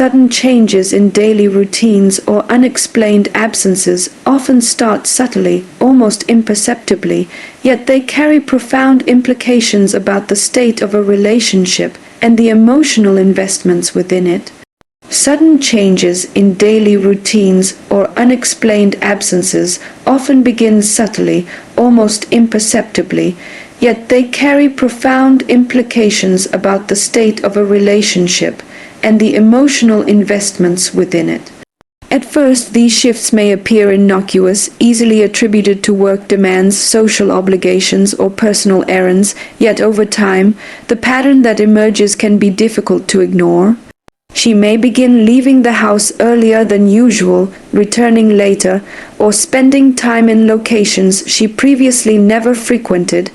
Sudden changes in daily routines or unexplained absences often start subtly, almost imperceptibly, yet they carry profound implications about the state of a relationship and the emotional investments within it. Sudden changes in daily routines or unexplained absences often begin subtly, almost imperceptibly, yet they carry profound implications about the state of a relationship and the emotional investments within it. At first, these shifts may appear innocuous, easily attributed to work demands, social obligations, or personal errands, yet over time, the pattern that emerges can be difficult to ignore. She may begin leaving the house earlier than usual, returning later, or spending time in locations she previously never frequented,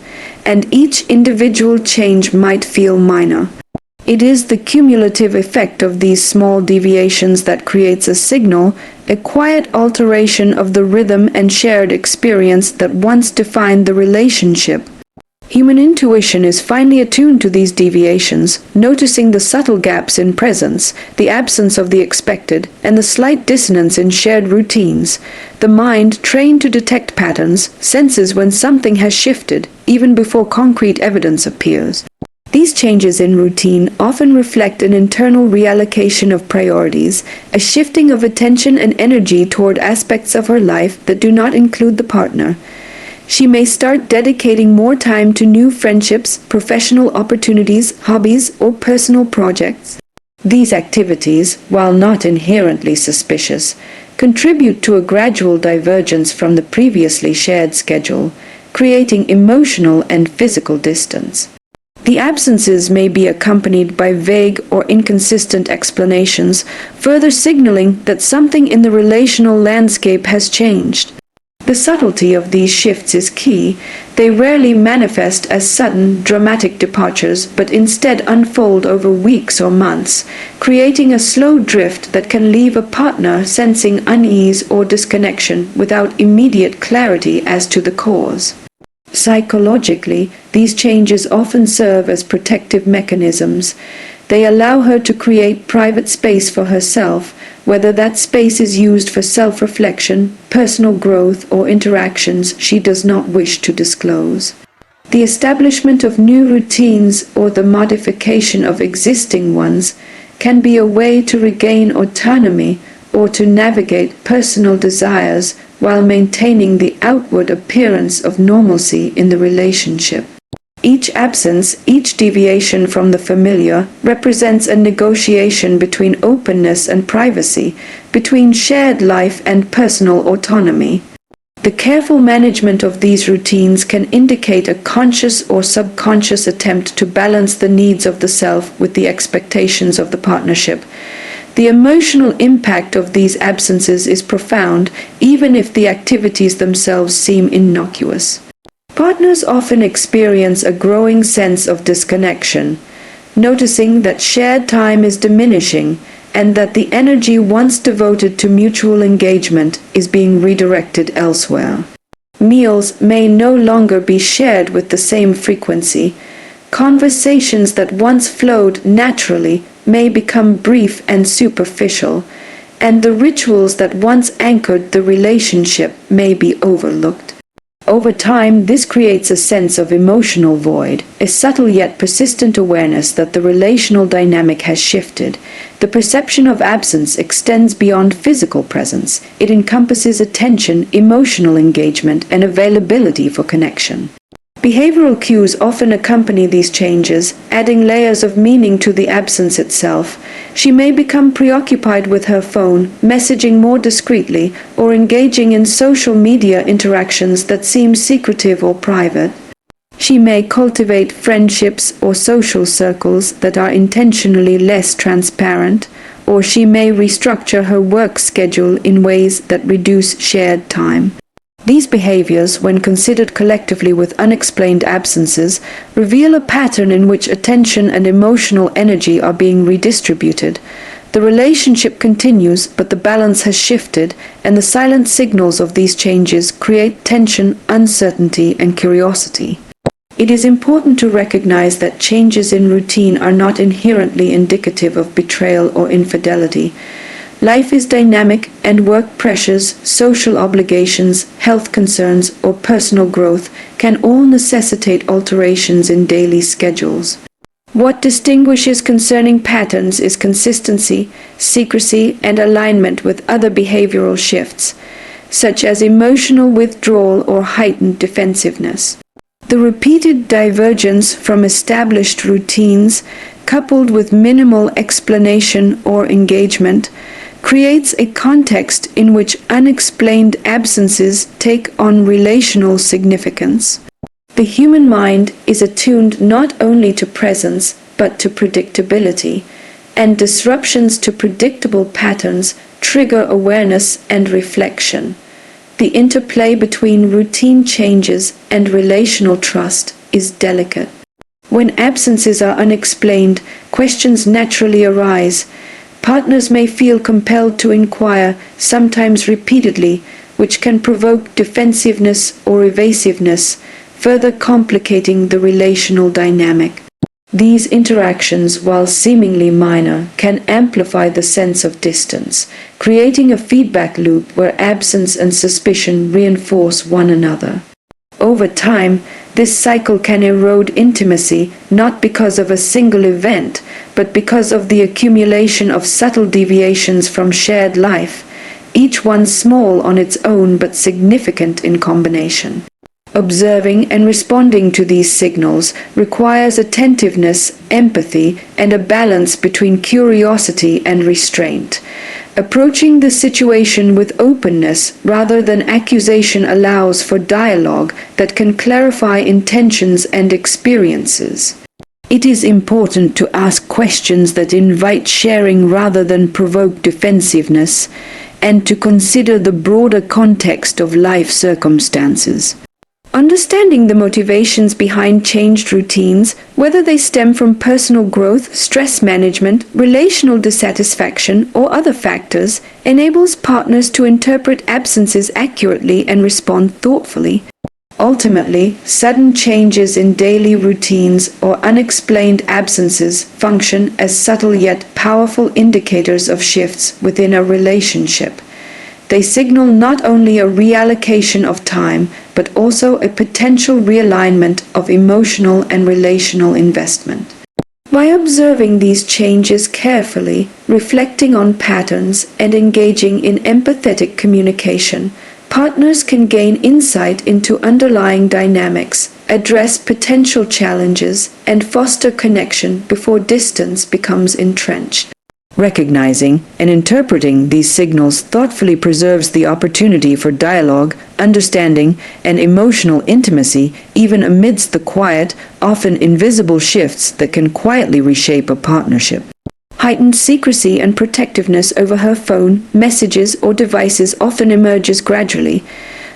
and each individual change might feel minor. It is the cumulative effect of these small deviations that creates a signal, a quiet alteration of the rhythm and shared experience that once defined the relationship. Human intuition is finely attuned to these deviations, noticing the subtle gaps in presence, the absence of the expected, and the slight dissonance in shared routines. The mind, trained to detect patterns, senses when something has shifted, even before concrete evidence appears. These changes in routine often reflect an internal reallocation of priorities, a shifting of attention and energy toward aspects of her life that do not include the partner. She may start dedicating more time to new friendships, professional opportunities, hobbies, or personal projects. These activities, while not inherently suspicious, contribute to a gradual divergence from the previously shared schedule, creating emotional and physical distance. The absences may be accompanied by vague or inconsistent explanations, further signaling that something in the relational landscape has changed. The subtlety of these shifts is key. They rarely manifest as sudden, dramatic departures, but instead unfold over weeks or months, creating a slow drift that can leave a partner sensing unease or disconnection without immediate clarity as to the cause. Psychologically, these changes often serve as protective mechanisms. They allow her to create private space for herself, whether that space is used for self-reflection, personal growth, or interactions she does not wish to disclose. The establishment of new routines or the modification of existing ones can be a way to regain autonomy or to navigate personal desires while maintaining the outward appearance of normalcy in the relationship. Each absence, each deviation from the familiar, represents a negotiation between openness and privacy, between shared life and personal autonomy. The careful management of these routines can indicate a conscious or subconscious attempt to balance the needs of the self with the expectations of the partnership. The emotional impact of these absences is profound, even if the activities themselves seem innocuous. Partners often experience a growing sense of disconnection, noticing that shared time is diminishing and that the energy once devoted to mutual engagement is being redirected elsewhere. Meals may no longer be shared with the same frequency. Conversations that once flowed naturally may become brief and superficial, and the rituals that once anchored the relationship may be overlooked. Over time, this creates a sense of emotional void, a subtle yet persistent awareness that the relational dynamic has shifted. The perception of absence extends beyond physical presence. It encompasses attention, emotional engagement, and availability for connection. Behavioral cues often accompany these changes, adding layers of meaning to the absence itself. She may become preoccupied with her phone, messaging more discreetly, or engaging in social media interactions that seem secretive or private. She may cultivate friendships or social circles that are intentionally less transparent, or she may restructure her work schedule in ways that reduce shared time. These behaviors, when considered collectively with unexplained absences, reveal a pattern in which attention and emotional energy are being redistributed. The relationship continues, but the balance has shifted, and the silent signals of these changes create tension, uncertainty, and curiosity. It is important to recognize that changes in routine are not inherently indicative of betrayal or infidelity. Life is dynamic, and work pressures, social obligations, health concerns, or personal growth can all necessitate alterations in daily schedules. What distinguishes concerning patterns is consistency, secrecy, and alignment with other behavioral shifts, such as emotional withdrawal or heightened defensiveness. The repeated divergence from established routines, coupled with minimal explanation or engagement, creates a context in which unexplained absences take on relational significance. The human mind is attuned not only to presence but to predictability, and disruptions to predictable patterns trigger awareness and reflection. The interplay between routine changes and relational trust is delicate. When absences are unexplained, questions naturally arise. Partners may feel compelled to inquire, sometimes repeatedly, which can provoke defensiveness or evasiveness, further complicating the relational dynamic. These interactions, while seemingly minor, can amplify the sense of distance, creating a feedback loop where absence and suspicion reinforce one another. Over time, this cycle can erode intimacy not because of a single event, but because of the accumulation of subtle deviations from shared life, each one small on its own but significant in combination. Observing and responding to these signals requires attentiveness, empathy, and a balance between curiosity and restraint. Approaching the situation with openness rather than accusation allows for dialogue that can clarify intentions and experiences. It is important to ask questions that invite sharing rather than provoke defensiveness, and to consider the broader context of life circumstances. Understanding the motivations behind changed routines, whether they stem from personal growth, stress management, relational dissatisfaction, or other factors, enables partners to interpret absences accurately and respond thoughtfully. Ultimately, sudden changes in daily routines or unexplained absences function as subtle yet powerful indicators of shifts within a relationship. They signal not only a reallocation of time, but also a potential realignment of emotional and relational investment. By observing these changes carefully, reflecting on patterns, and engaging in empathetic communication, partners can gain insight into underlying dynamics, address potential challenges, and foster connection before distance becomes entrenched. Recognizing and interpreting these signals thoughtfully preserves the opportunity for dialogue, understanding, and emotional intimacy, even amidst the quiet, often invisible shifts that can quietly reshape a partnership. Heightened secrecy and protectiveness over her phone, messages, or devices often emerges gradually,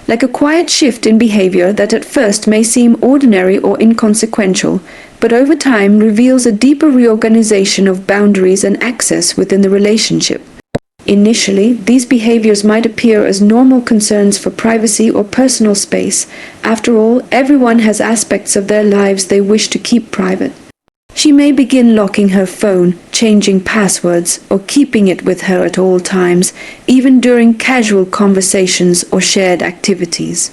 like a quiet shift in behavior that at first may seem ordinary or inconsequential, but over time reveals a deeper reorganization of boundaries and access within the relationship. Initially, these behaviors might appear as normal concerns for privacy or personal space. After all, everyone has aspects of their lives they wish to keep private. She may begin locking her phone, changing passwords, or keeping it with her at all times, even during casual conversations or shared activities.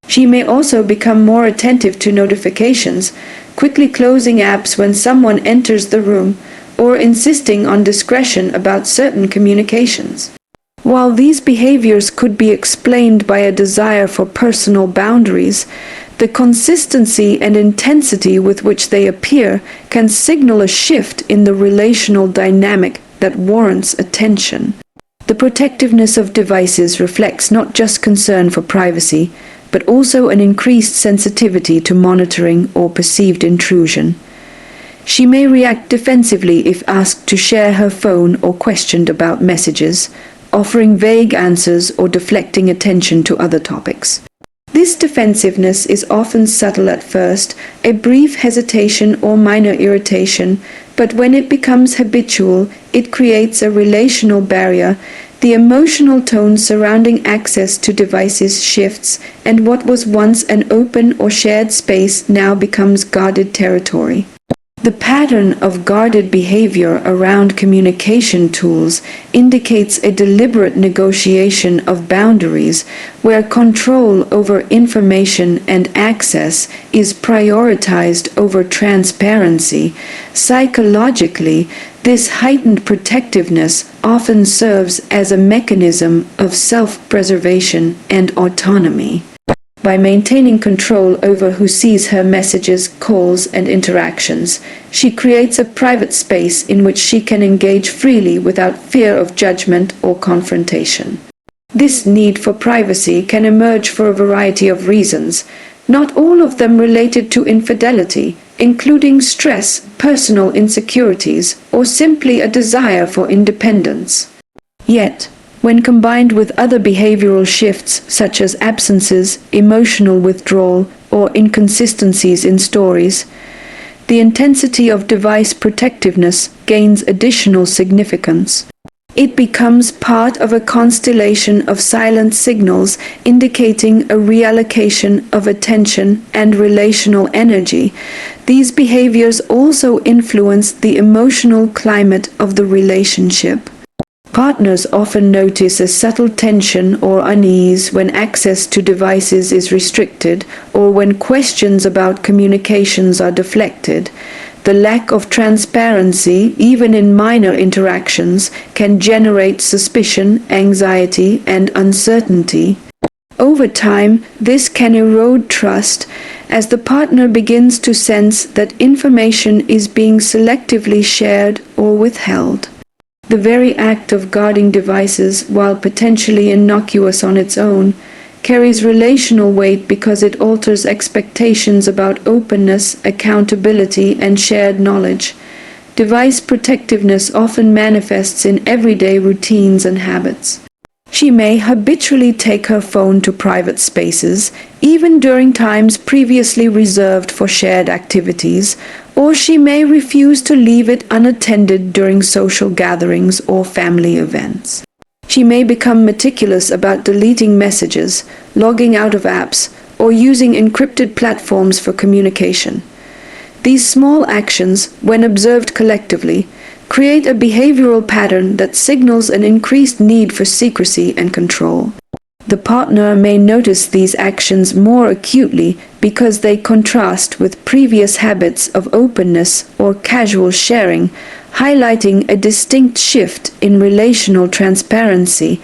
She may also become more attentive to notifications, quickly closing apps when someone enters the room, or insisting on discretion about certain communications. While these behaviors could be explained by a desire for personal boundaries, the consistency and intensity with which they appear can signal a shift in the relational dynamic that warrants attention. The protectiveness of devices reflects not just concern for privacy, but also an increased sensitivity to monitoring or perceived intrusion. She may react defensively if asked to share her phone or questioned about messages, offering vague answers or deflecting attention to other topics. This defensiveness is often subtle at first, a brief hesitation or minor irritation, but when it becomes habitual, it creates a relational barrier, The emotional tone surrounding access to devices shifts, and what was once an open or shared space now becomes guarded territory. The pattern of guarded behavior around communication tools indicates a deliberate negotiation of boundaries where control over information and access is prioritized over transparency. Psychologically, this heightened protectiveness often serves as a mechanism of self-preservation and autonomy. By maintaining control over who sees her messages, calls, and interactions, she creates a private space in which she can engage freely without fear of judgment or confrontation. This need for privacy can emerge for a variety of reasons, not all of them related to infidelity, including stress, personal insecurities, or simply a desire for independence. Yet, when combined with other behavioral shifts such as absences, emotional withdrawal, or inconsistencies in stories, the intensity of device protectiveness gains additional significance. It becomes part of a constellation of silent signals indicating a reallocation of attention and relational energy. These behaviors also influence the emotional climate of the relationship. Partners often notice a subtle tension or unease when access to devices is restricted or when questions about communications are deflected. The lack of transparency, even in minor interactions, can generate suspicion, anxiety, and uncertainty. Over time, this can erode trust as the partner begins to sense that information is being selectively shared or withheld. The very act of guarding devices, while potentially innocuous on its own, carries relational weight because it alters expectations about openness, accountability, and shared knowledge. Device protectiveness often manifests in everyday routines and habits. She may habitually take her phone to private spaces, even during times previously reserved for shared activities, or she may refuse to leave it unattended during social gatherings or family events. She may become meticulous about deleting messages, logging out of apps, or using encrypted platforms for communication. These small actions, when observed collectively, create a behavioral pattern that signals an increased need for secrecy and control. The partner may notice these actions more acutely because they contrast with previous habits of openness or casual sharing, highlighting a distinct shift in relational transparency.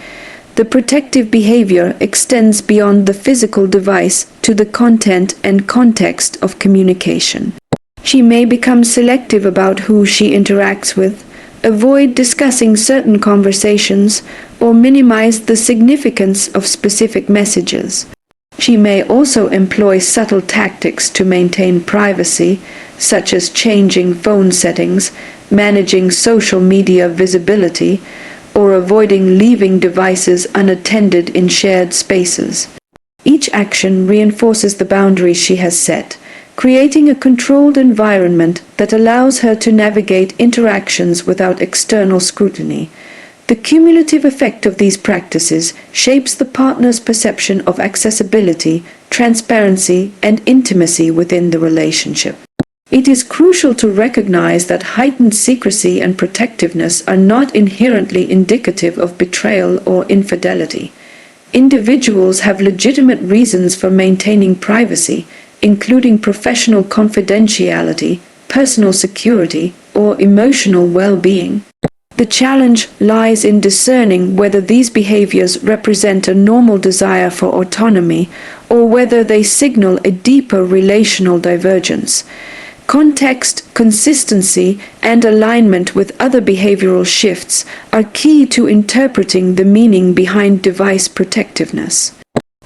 The protective behavior extends beyond the physical device to the content and context of communication. She may become selective about who she interacts with, avoid discussing certain conversations, or minimize the significance of specific messages. She may also employ subtle tactics to maintain privacy, such as changing phone settings, managing social media visibility, or avoiding leaving devices unattended in shared spaces. Each action reinforces the boundaries she has set, creating a controlled environment that allows her to navigate interactions without external scrutiny. The cumulative effect of these practices shapes the partner's perception of accessibility, transparency, and intimacy within the relationship. It is crucial to recognize that heightened secrecy and protectiveness are not inherently indicative of betrayal or infidelity. Individuals have legitimate reasons for maintaining privacy, including professional confidentiality, personal security, or emotional well-being. The challenge lies in discerning whether these behaviors represent a normal desire for autonomy or whether they signal a deeper relational divergence. Context, consistency, and alignment with other behavioral shifts are key to interpreting the meaning behind device protectiveness.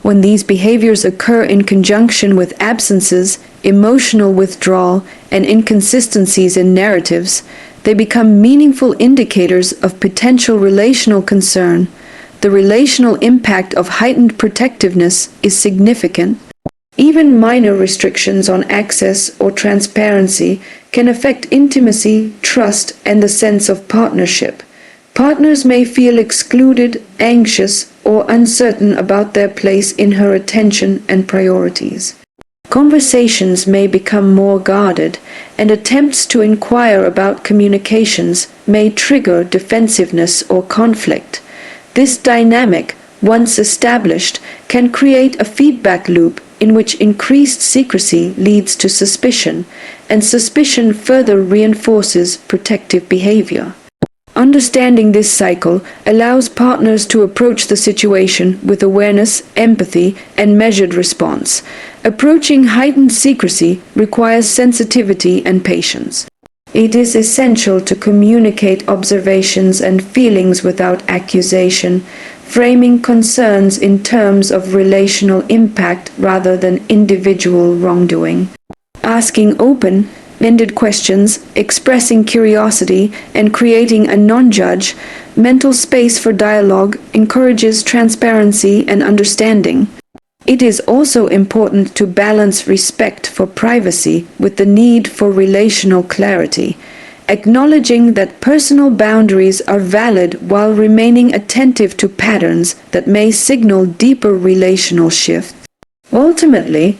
When these behaviors occur in conjunction with absences, emotional withdrawal, and inconsistencies in narratives, they become meaningful indicators of potential relational concern. The relational impact of heightened protectiveness is significant. Even minor restrictions on access or transparency can affect intimacy, trust, and the sense of partnership. Partners may feel excluded, anxious, or uncertain about their place in her attention and priorities. Conversations may become more guarded, and attempts to inquire about communications may trigger defensiveness or conflict. This dynamic, once established, can create a feedback loop in which increased secrecy leads to suspicion, and suspicion further reinforces protective behavior. Understanding this cycle allows partners to approach the situation with awareness, empathy, and measured response. Approaching heightened secrecy requires sensitivity and patience. It is essential to communicate observations and feelings without accusation, framing concerns in terms of relational impact rather than individual wrongdoing. Asking open-ended questions, expressing curiosity, and creating a non-judge mental space for dialogue encourages transparency and understanding. It is also important to balance respect for privacy with the need for relational clarity, acknowledging that personal boundaries are valid while remaining attentive to patterns that may signal deeper relational shifts. Ultimately,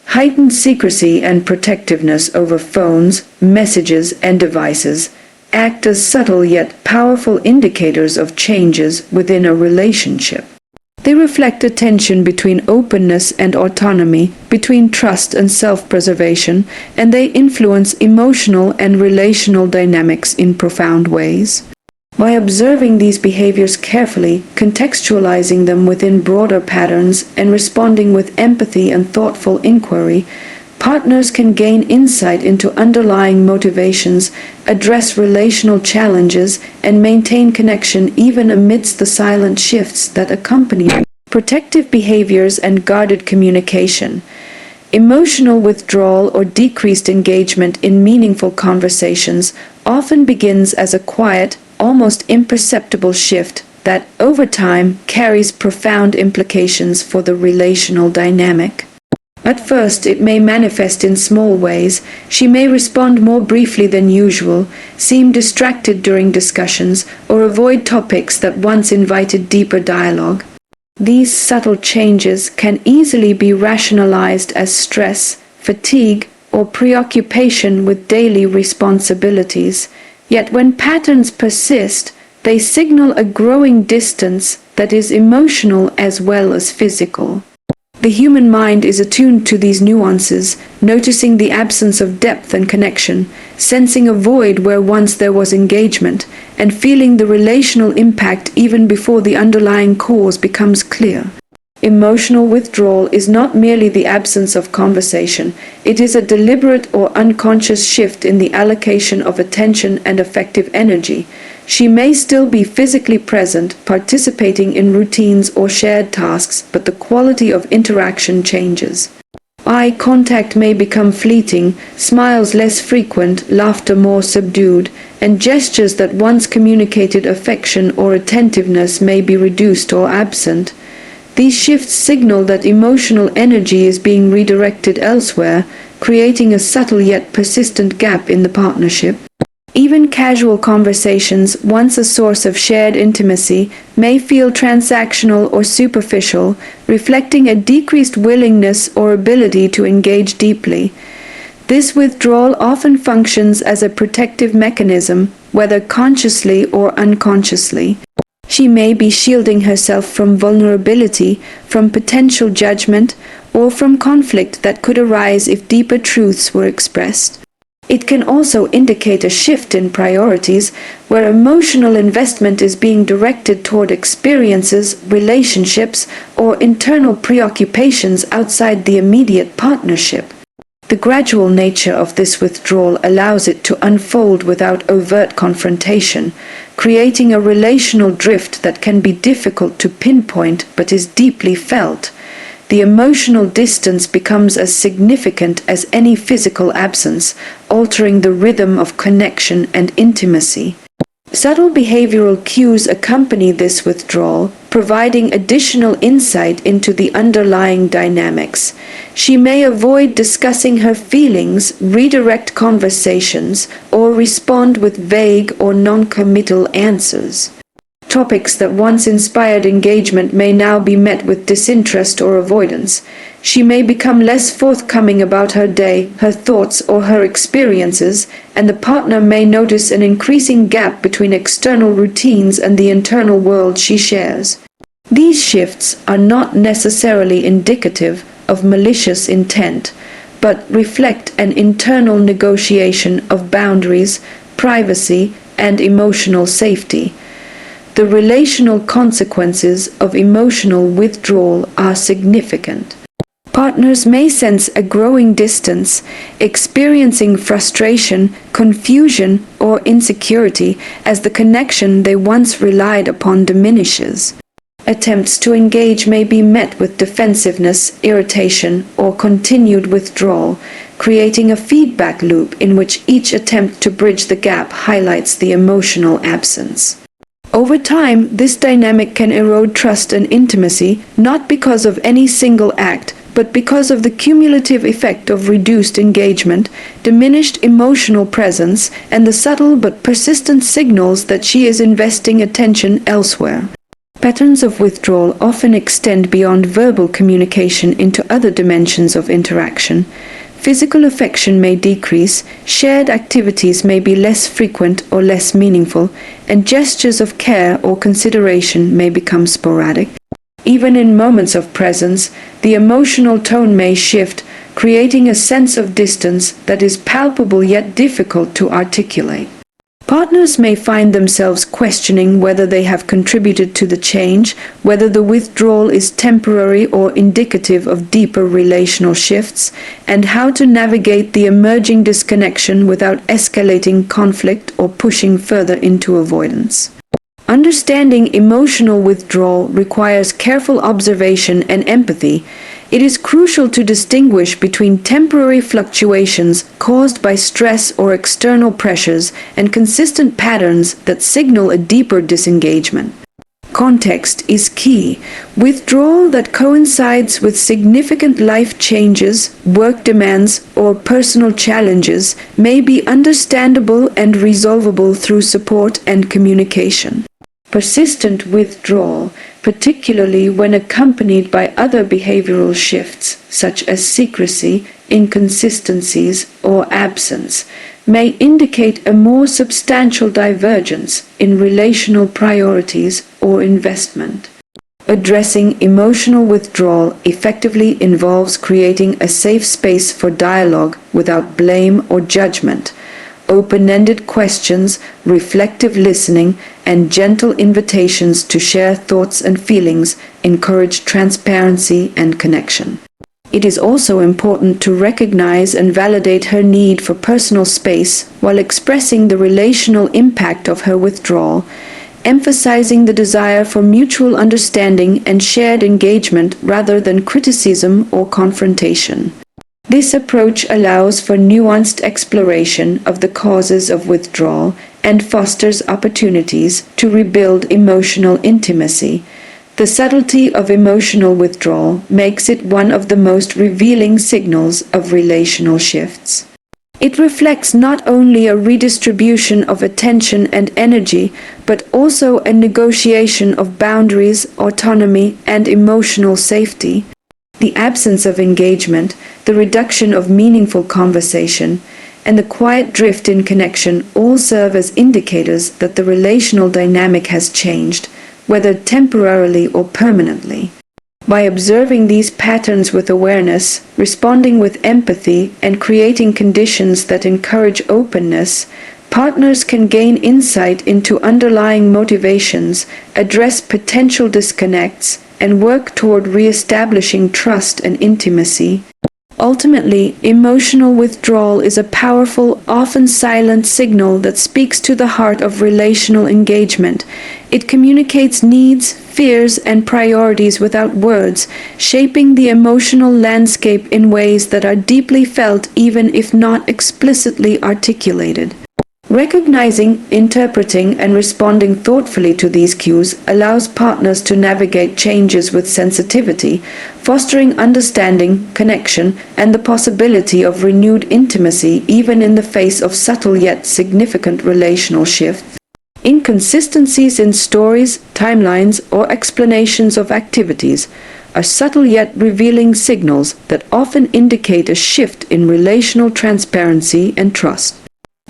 heightened secrecy and protectiveness over phones, messages, and devices act as subtle yet powerful indicators of changes within a relationship. They reflect a tension between openness and autonomy, between trust and self-preservation, and they influence emotional and relational dynamics in profound ways. By observing these behaviors carefully, contextualizing them within broader patterns, and responding with empathy and thoughtful inquiry, partners can gain insight into underlying motivations, address relational challenges, and maintain connection even amidst the silent shifts that accompany protective behaviors and guarded communication. Emotional withdrawal or decreased engagement in meaningful conversations often begins as a quiet, almost imperceptible shift that, over time, carries profound implications for the relational dynamic. At first, it may manifest in small ways. She may respond more briefly than usual, seem distracted during discussions, or avoid topics that once invited deeper dialogue. These subtle changes can easily be rationalized as stress, fatigue, or preoccupation with daily responsibilities. Yet when patterns persist, they signal a growing distance that is emotional as well as physical. The human mind is attuned to these nuances, noticing the absence of depth and connection, sensing a void where once there was engagement, and feeling the relational impact even before the underlying cause becomes clear. Emotional withdrawal is not merely the absence of conversation, it is a deliberate or unconscious shift in the allocation of attention and affective energy. She may still be physically present, participating in routines or shared tasks, but the quality of interaction changes. Eye contact may become fleeting, smiles less frequent, laughter more subdued, and gestures that once communicated affection or attentiveness may be reduced or absent. These shifts signal that emotional energy is being redirected elsewhere, creating a subtle yet persistent gap in the partnership. Even casual conversations, once a source of shared intimacy, may feel transactional or superficial, reflecting a decreased willingness or ability to engage deeply. This withdrawal often functions as a protective mechanism, whether consciously or unconsciously. She may be shielding herself from vulnerability, from potential judgment, or from conflict that could arise if deeper truths were expressed. It can also indicate a shift in priorities, where emotional investment is being directed toward experiences, relationships, or internal preoccupations outside the immediate partnership. The gradual nature of this withdrawal allows it to unfold without overt confrontation, creating a relational drift that can be difficult to pinpoint but is deeply felt. The emotional distance becomes as significant as any physical absence, altering the rhythm of connection and intimacy. Subtle behavioral cues accompany this withdrawal, providing additional insight into the underlying dynamics. She may avoid discussing her feelings, redirect conversations, or respond with vague or non-committal answers. Topics that once inspired engagement may now be met with disinterest or avoidance. She may become less forthcoming about her day, her thoughts, or her experiences, and the partner may notice an increasing gap between external routines and the internal world she shares. These shifts are not necessarily indicative of malicious intent, but reflect an internal negotiation of boundaries, privacy, and emotional safety. The relational consequences of emotional withdrawal are significant. Partners may sense a growing distance, experiencing frustration, confusion, or insecurity as the connection they once relied upon diminishes. Attempts to engage may be met with defensiveness, irritation, or continued withdrawal, creating a feedback loop in which each attempt to bridge the gap highlights the emotional absence. Over time, this dynamic can erode trust and intimacy, not because of any single act, but because of the cumulative effect of reduced engagement, diminished emotional presence, and the subtle but persistent signals that she is investing attention elsewhere. Patterns of withdrawal often extend beyond verbal communication into other dimensions of interaction. Physical affection may decrease, shared activities may be less frequent or less meaningful, and gestures of care or consideration may become sporadic. Even in moments of presence, the emotional tone may shift, creating a sense of distance that is palpable yet difficult to articulate. Partners may find themselves questioning whether they have contributed to the change, whether the withdrawal is temporary or indicative of deeper relational shifts, and how to navigate the emerging disconnection without escalating conflict or pushing further into avoidance. Understanding emotional withdrawal requires careful observation and empathy. It is crucial to distinguish between temporary fluctuations caused by stress or external pressures and consistent patterns that signal a deeper disengagement. Context is key. Withdrawal that coincides with significant life changes, work demands, or personal challenges may be understandable and resolvable through support and communication. Persistent withdrawal, particularly when accompanied by other behavioral shifts, such as secrecy, inconsistencies, or absence, may indicate a more substantial divergence in relational priorities or investment. Addressing emotional withdrawal effectively involves creating a safe space for dialogue without blame or judgment. Open-ended questions, reflective listening, and gentle invitations to share thoughts and feelings encourage transparency and connection. It is also important to recognize and validate her need for personal space while expressing the relational impact of her withdrawal, emphasizing the desire for mutual understanding and shared engagement rather than criticism or confrontation. This approach allows for nuanced exploration of the causes of withdrawal and fosters opportunities to rebuild emotional intimacy. The subtlety of emotional withdrawal makes it one of the most revealing signals of relational shifts. It reflects not only a redistribution of attention and energy, but also a negotiation of boundaries, autonomy, and emotional safety. The absence of engagement, the reduction of meaningful conversation, and the quiet drift in connection all serve as indicators that the relational dynamic has changed, whether temporarily or permanently. By observing these patterns with awareness, responding with empathy, and creating conditions that encourage openness, partners can gain insight into underlying motivations, address potential disconnects, and work toward re-establishing trust and intimacy. Ultimately, emotional withdrawal is a powerful, often silent signal that speaks to the heart of relational engagement. It communicates needs, fears, and priorities without words, shaping the emotional landscape in ways that are deeply felt even if not explicitly articulated. Recognizing, interpreting, and responding thoughtfully to these cues allows partners to navigate changes with sensitivity, fostering understanding, connection, and the possibility of renewed intimacy even in the face of subtle yet significant relational shifts. Inconsistencies in stories, timelines, or explanations of activities are subtle yet revealing signals that often indicate a shift in relational transparency and trust.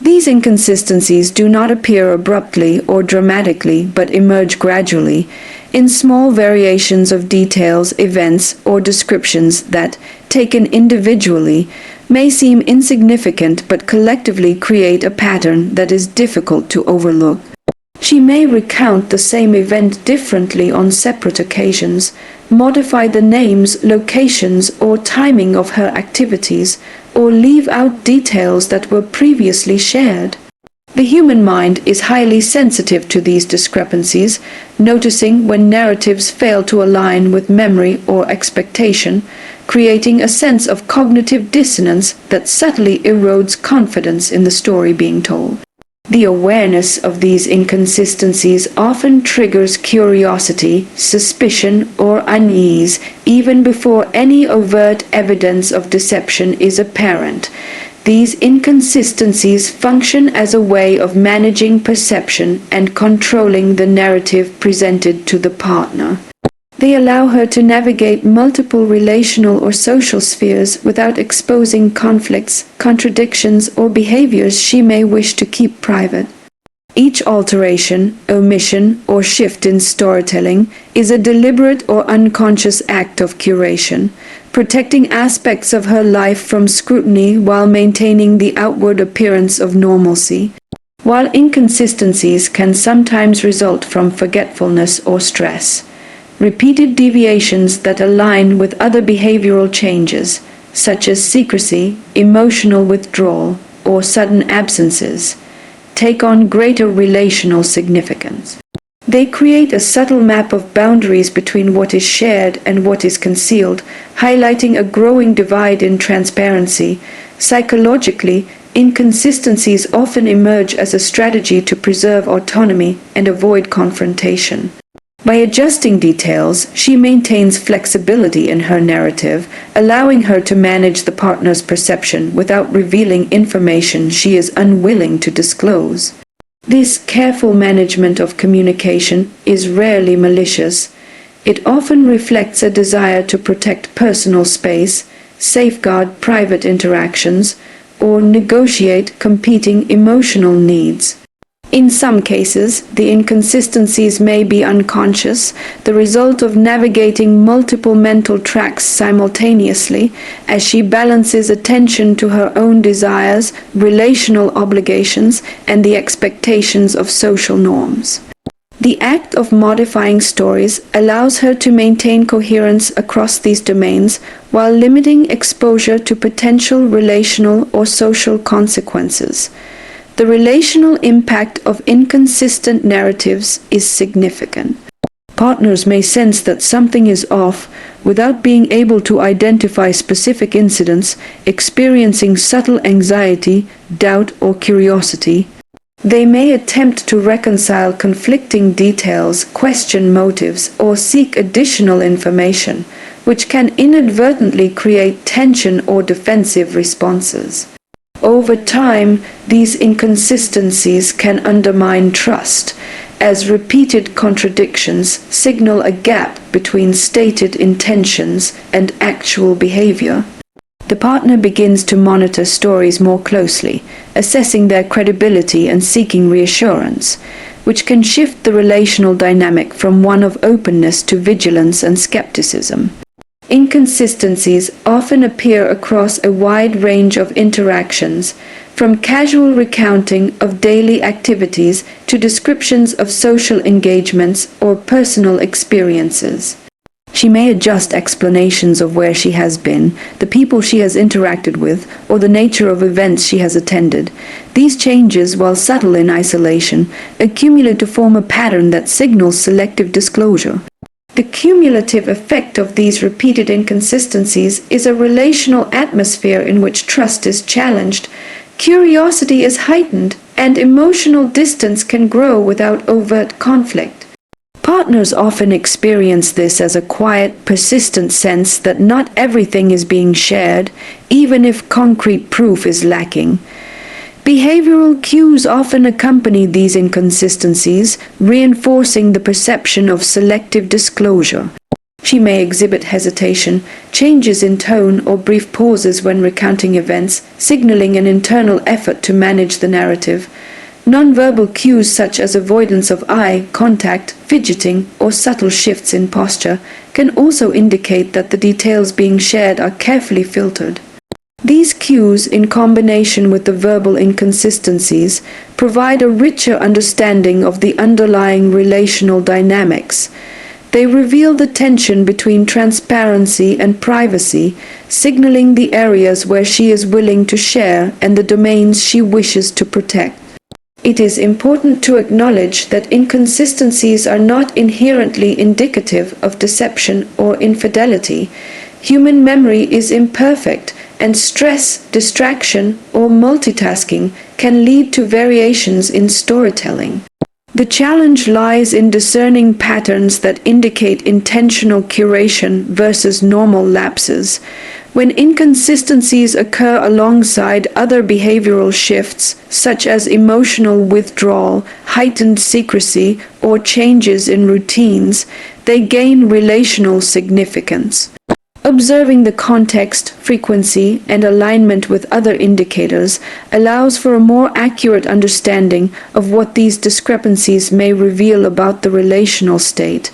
These inconsistencies do not appear abruptly or dramatically, but emerge gradually in small variations of details, events, or descriptions that, taken individually, may seem insignificant but collectively create a pattern that is difficult to overlook. She may recount the same event differently on separate occasions, modify the names, locations, or timing of her activities, or leave out details that were previously shared. The human mind is highly sensitive to these discrepancies, noticing when narratives fail to align with memory or expectation, creating a sense of cognitive dissonance that subtly erodes confidence in the story being told. The awareness of these inconsistencies often triggers curiosity, suspicion, or unease even before any overt evidence of deception is apparent. These inconsistencies function as a way of managing perception and controlling the narrative presented to the partner. They allow her to navigate multiple relational or social spheres without exposing conflicts, contradictions, or behaviors she may wish to keep private. Each alteration, omission, or shift in storytelling is a deliberate or unconscious act of curation, protecting aspects of her life from scrutiny while maintaining the outward appearance of normalcy. While inconsistencies can sometimes result from forgetfulness or stress, repeated deviations that align with other behavioral changes, such as secrecy, emotional withdrawal, or sudden absences, take on greater relational significance. They create a subtle map of boundaries between what is shared and what is concealed, highlighting a growing divide in transparency. Psychologically, inconsistencies often emerge as a strategy to preserve autonomy and avoid confrontation. By adjusting details, she maintains flexibility in her narrative, allowing her to manage the partner's perception without revealing information she is unwilling to disclose. This careful management of communication is rarely malicious. It often reflects a desire to protect personal space, safeguard private interactions, or negotiate competing emotional needs. In some cases, the inconsistencies may be unconscious, the result of navigating multiple mental tracks simultaneously as she balances attention to her own desires, relational obligations, and the expectations of social norms. The act of modifying stories allows her to maintain coherence across these domains while limiting exposure to potential relational or social consequences. The relational impact of inconsistent narratives is significant. Partners may sense that something is off without being able to identify specific incidents, experiencing subtle anxiety, doubt, or curiosity. They may attempt to reconcile conflicting details, question motives, or seek additional information, which can inadvertently create tension or defensive responses. Over time, these inconsistencies can undermine trust, as repeated contradictions signal a gap between stated intentions and actual behavior. The partner begins to monitor stories more closely, assessing their credibility and seeking reassurance, which can shift the relational dynamic from one of openness to vigilance and skepticism. Inconsistencies often appear across a wide range of interactions, from casual recounting of daily activities to descriptions of social engagements or personal experiences. She may adjust explanations of where she has been, the people she has interacted with, or the nature of events she has attended. These changes, while subtle in isolation, accumulate to form a pattern that signals selective disclosure. The cumulative effect of these repeated inconsistencies is a relational atmosphere in which trust is challenged, curiosity is heightened, and emotional distance can grow without overt conflict. Partners often experience this as a quiet, persistent sense that not everything is being shared, even if concrete proof is lacking. Behavioral cues often accompany these inconsistencies, reinforcing the perception of selective disclosure. She may exhibit hesitation, changes in tone, or brief pauses when recounting events, signaling an internal effort to manage the narrative. Nonverbal cues such as avoidance of eye contact, fidgeting, or subtle shifts in posture can also indicate that the details being shared are carefully filtered. These cues, in combination with the verbal inconsistencies, provide a richer understanding of the underlying relational dynamics. They reveal the tension between transparency and privacy, signaling the areas where she is willing to share and the domains she wishes to protect. It is important to acknowledge that inconsistencies are not inherently indicative of deception or infidelity. Human memory is imperfect, and stress, distraction, or multitasking can lead to variations in storytelling. The challenge lies in discerning patterns that indicate intentional curation versus normal lapses. When inconsistencies occur alongside other behavioral shifts, such as emotional withdrawal, heightened secrecy, or changes in routines, they gain relational significance. Observing the context, frequency, and alignment with other indicators allows for a more accurate understanding of what these discrepancies may reveal about the relational state.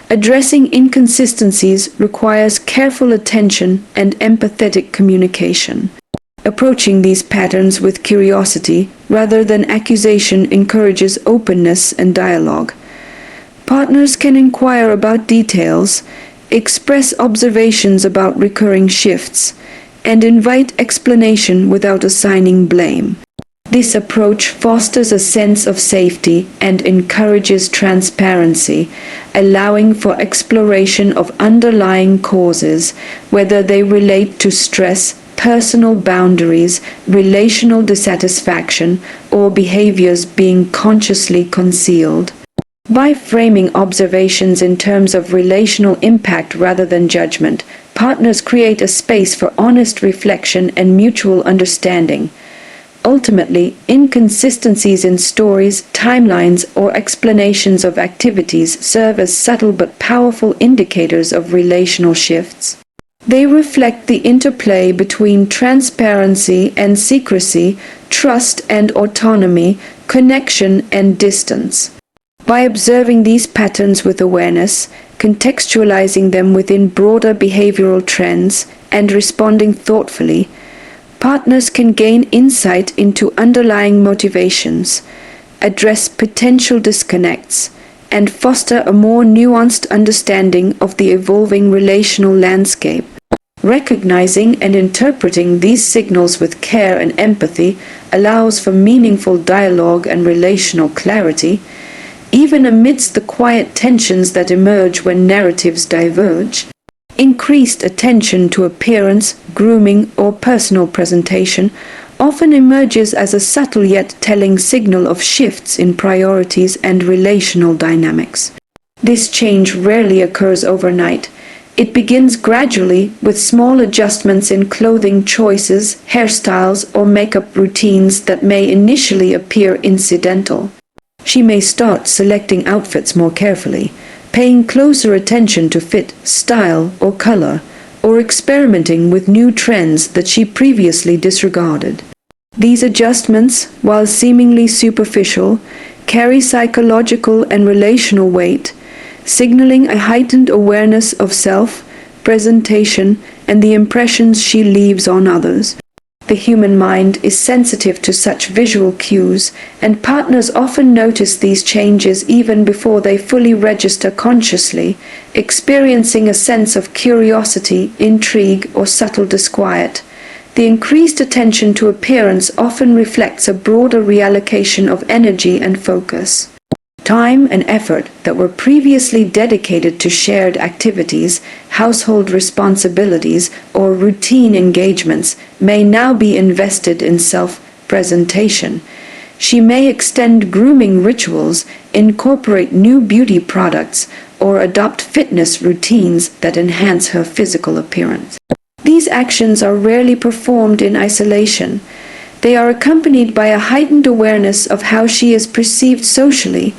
Addressing inconsistencies requires careful attention and empathetic communication. Approaching these patterns with curiosity rather than accusation encourages openness and dialogue. Partners can inquire about details, express observations about recurring shifts, and invite explanation without assigning blame. This approach fosters a sense of safety and encourages transparency, allowing for exploration of underlying causes, whether they relate to stress, personal boundaries, relational dissatisfaction, or behaviors being consciously concealed. By framing observations in terms of relational impact rather than judgment, partners create a space for honest reflection and mutual understanding. Ultimately, inconsistencies in stories, timelines, or explanations of activities serve as subtle but powerful indicators of relational shifts. They reflect the interplay between transparency and secrecy, trust and autonomy, connection and distance. By observing these patterns with awareness, contextualizing them within broader behavioral trends, and responding thoughtfully, partners can gain insight into underlying motivations, address potential disconnects, and foster a more nuanced understanding of the evolving relational landscape. Recognizing and interpreting these signals with care and empathy allows for meaningful dialogue and relational clarity, even amidst the quiet tensions that emerge when narratives diverge. Increased attention to appearance, grooming, or personal presentation often emerges as a subtle yet telling signal of shifts in priorities and relational dynamics. This change rarely occurs overnight. It begins gradually with small adjustments in clothing choices, hairstyles, or makeup routines that may initially appear incidental. She may start selecting outfits more carefully, paying closer attention to fit, style, or color, or experimenting with new trends that she previously disregarded. These adjustments, while seemingly superficial, carry psychological and relational weight, signaling a heightened awareness of self, presentation, and the impressions she leaves on others. The human mind is sensitive to such visual cues, and partners often notice these changes even before they fully register consciously, experiencing a sense of curiosity, intrigue, or subtle disquiet. The increased attention to appearance often reflects a broader reallocation of energy and focus. Time and effort that were previously dedicated to shared activities, household responsibilities, or routine engagements may now be invested in self-presentation. She may extend grooming rituals, incorporate new beauty products, or adopt fitness routines that enhance her physical appearance. These actions are rarely performed in isolation. They are accompanied by a heightened awareness of how she is perceived socially,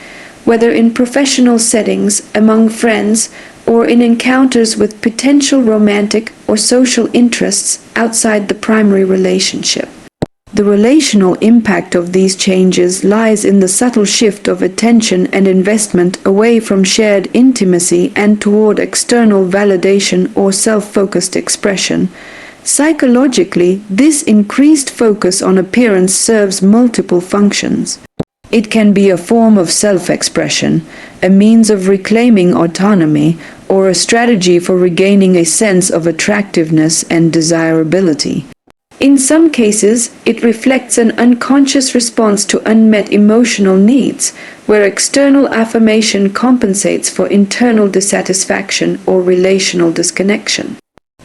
whether in professional settings, among friends, or in encounters with potential romantic or social interests outside the primary relationship. The relational impact of these changes lies in the subtle shift of attention and investment away from shared intimacy and toward external validation or self-focused expression. Psychologically, this increased focus on appearance serves multiple functions. It can be a form of self-expression, a means of reclaiming autonomy, or a strategy for regaining a sense of attractiveness and desirability. In some cases, it reflects an unconscious response to unmet emotional needs, where external affirmation compensates for internal dissatisfaction or relational disconnection.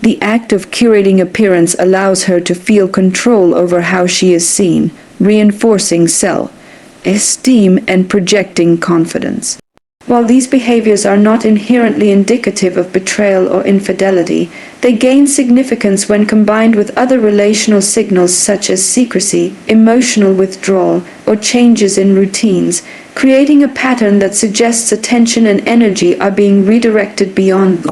The act of curating appearance allows her to feel control over how she is seen, reinforcing self-esteem and projecting confidence. While these behaviors are not inherently indicative of betrayal or infidelity, they gain significance when combined with other relational signals such as secrecy, emotional withdrawal, or changes in routines, creating a pattern that suggests attention and energy are being redirected beyond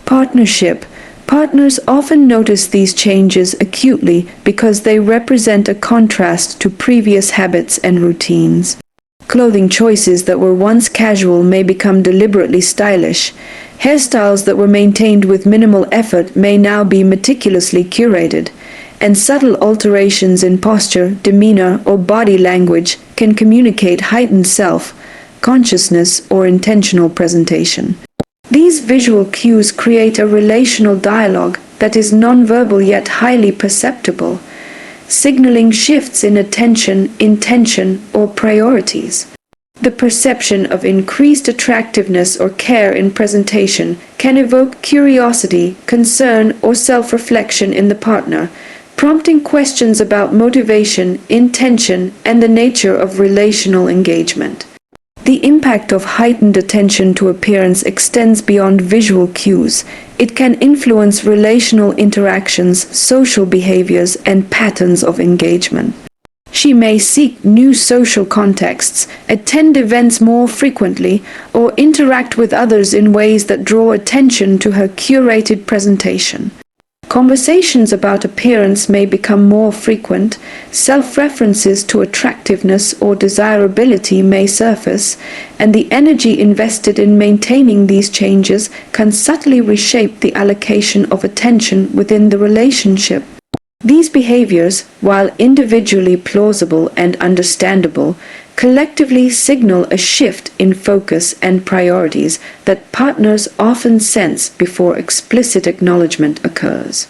partnership. Partners often notice these changes acutely because they represent a contrast to previous habits and routines. Clothing choices that were once casual may become deliberately stylish. Hairstyles that were maintained with minimal effort may now be meticulously curated. And subtle alterations in posture, demeanor, or body language can communicate heightened self-consciousness or intentional presentation. These visual cues create a relational dialogue that is nonverbal yet highly perceptible, signaling shifts in attention, intention, or priorities. The perception of increased attractiveness or care in presentation can evoke curiosity, concern, or self-reflection in the partner, prompting questions about motivation, intention, and the nature of relational engagement. The impact of heightened attention to appearance extends beyond visual cues. It can influence relational interactions, social behaviors, and patterns of engagement. She may seek new social contexts, attend events more frequently, or interact with others in ways that draw attention to her curated presentation. Conversations about appearance may become more frequent, self-references to attractiveness or desirability may surface, and the energy invested in maintaining these changes can subtly reshape the allocation of attention within the relationship. These behaviors, while individually plausible and understandable, collectively signal a shift in focus and priorities that partners often sense before explicit acknowledgement occurs.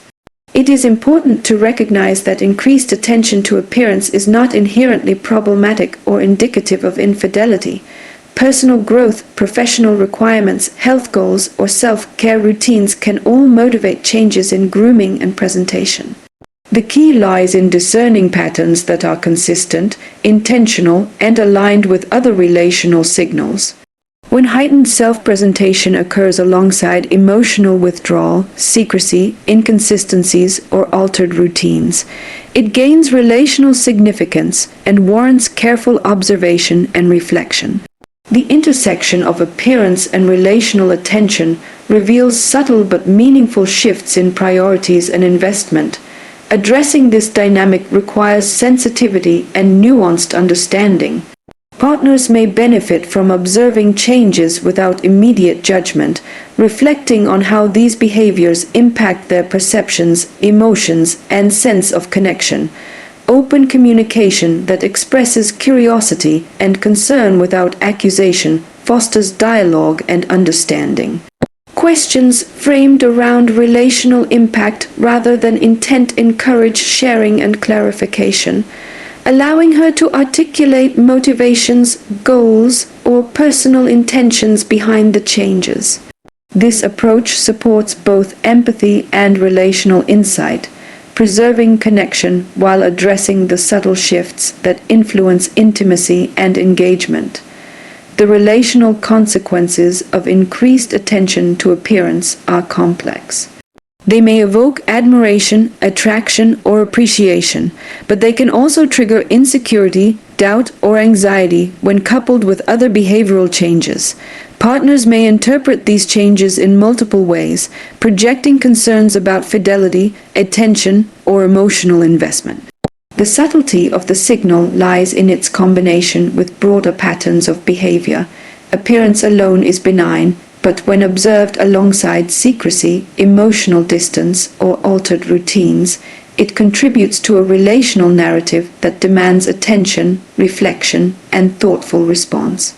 It is important to recognize that increased attention to appearance is not inherently problematic or indicative of infidelity. Personal growth, professional requirements, health goals, or self-care routines can all motivate changes in grooming and presentation. The key lies in discerning patterns that are consistent, intentional, and aligned with other relational signals. When heightened self-presentation occurs alongside emotional withdrawal, secrecy, inconsistencies, or altered routines, it gains relational significance and warrants careful observation and reflection. The intersection of appearance and relational attention reveals subtle but meaningful shifts in priorities and investment. Addressing this dynamic requires sensitivity and nuanced understanding. Partners may benefit from observing changes without immediate judgment, reflecting on how these behaviors impact their perceptions, emotions, and sense of connection. Open communication that expresses curiosity and concern without accusation fosters dialogue and understanding. Questions framed around relational impact rather than intent encourage sharing and clarification, allowing her to articulate motivations, goals, or personal intentions behind the changes. This approach supports both empathy and relational insight, preserving connection while addressing the subtle shifts that influence intimacy and engagement. The relational consequences of increased attention to appearance are complex. They may evoke admiration, attraction, or appreciation, but they can also trigger insecurity, doubt, or anxiety when coupled with other behavioral changes. Partners may interpret these changes in multiple ways, projecting concerns about fidelity, attention, or emotional investment. The subtlety of the signal lies in its combination with broader patterns of behavior. Appearance alone is benign, but when observed alongside secrecy, emotional distance, or altered routines, it contributes to a relational narrative that demands attention, reflection, and thoughtful response.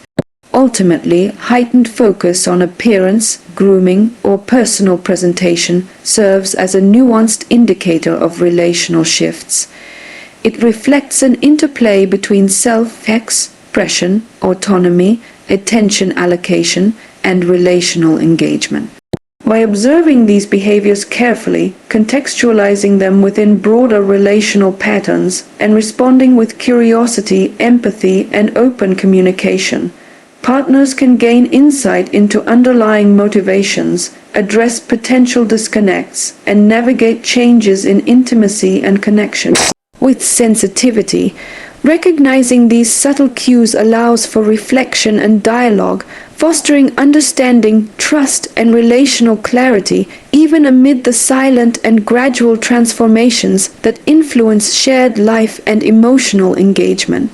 Ultimately, heightened focus on appearance, grooming, or personal presentation serves as a nuanced indicator of relational shifts. It reflects an interplay between self-expression, autonomy, attention allocation, and relational engagement. By observing these behaviors carefully, contextualizing them within broader relational patterns, and responding with curiosity, empathy, and open communication, partners can gain insight into underlying motivations, address potential disconnects, and navigate changes in intimacy and connection. With sensitivity, recognizing these subtle cues allows for reflection and dialogue, fostering understanding, trust, and relational clarity, even amid the silent and gradual transformations that influence shared life and emotional engagement.